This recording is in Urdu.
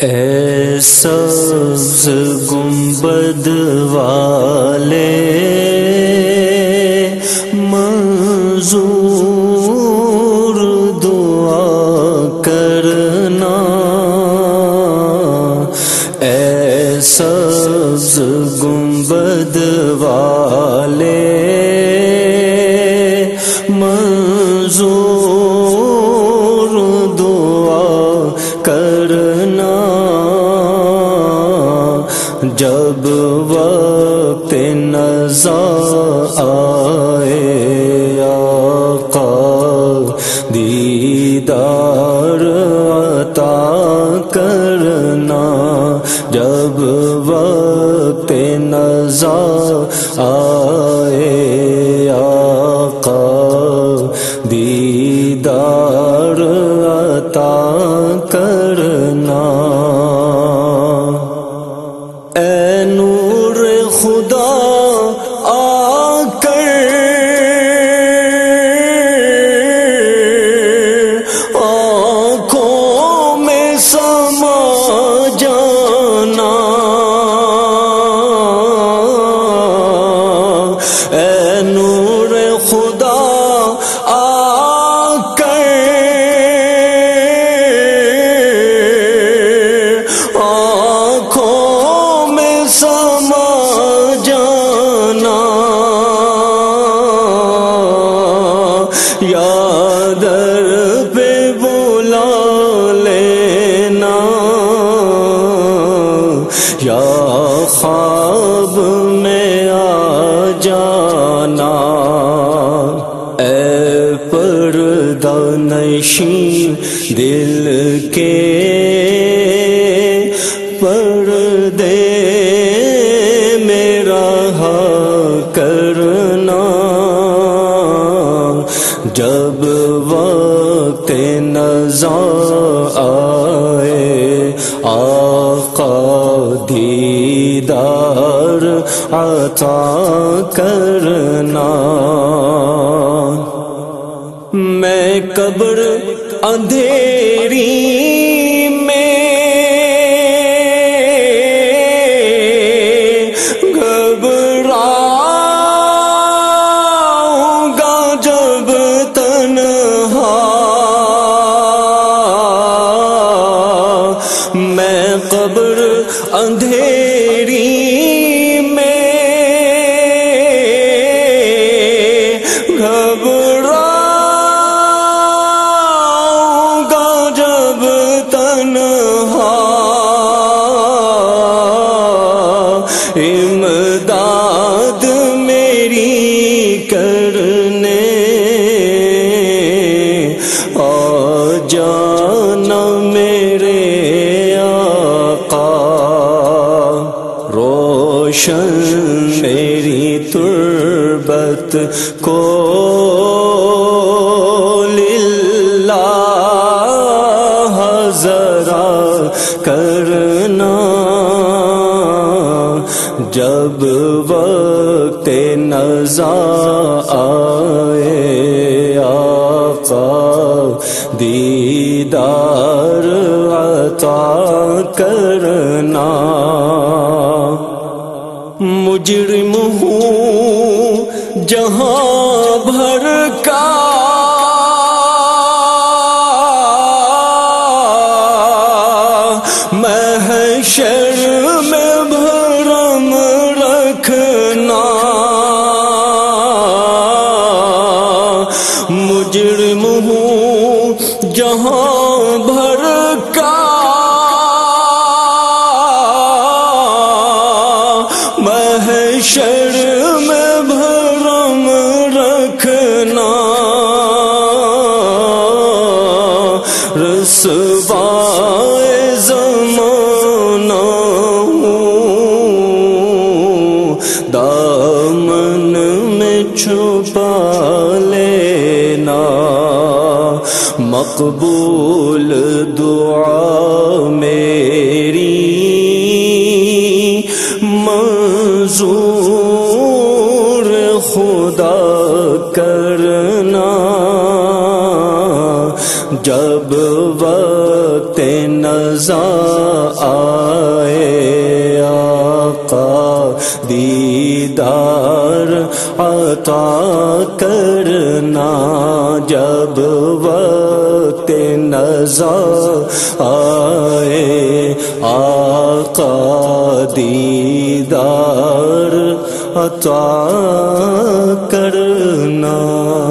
اے سبز گنبد والے منظور دعا کرنا، اے سبز گنبد والے منظور دعا کرنا، جب وقت نزاع آئے آقا دیدار عطا کرنا، جب وقت نزاع آئے آقا دیدار عطا کرنا۔ اے نور خدا آ کر آنکھوں میں سما جانا، اے نور خدا آ کر آنکھوں میں سما جانا، یا در پہ بلا لینا، یا خواب میں آ جانا، اے پردہ نشین دل کے پردے میں رہا کرنا، جب وقت نزاع آئے آقا دیدار عطا کرنا۔ میں قبر اندھیری میں گھبراؤں گا جب تنہا، میں قبر اندھیری میں گھبراؤں گا جب تنہا، امداد میری کرنے آ جانا میرے آقا، روشن میری تربت کو للہ ذرا کرنا، جب وقت نزاع آئے آقا دیدار عطا کرنا۔ مجرم ہوں جہاں بھر کا محشر میں بھرم رکھنا، مجرم ہوں جہاں بھر کا محشر میں بھرم رکھنا، رسوائے زمانہ ہوں، دامن میں چھپا لینا، مقبول دعا میری منظور خدا کرنا، جب وقت نزا آئے آقا دیدار عطا کرنا، جب وقت نزا آئے آقا دیدار عطا کرنا۔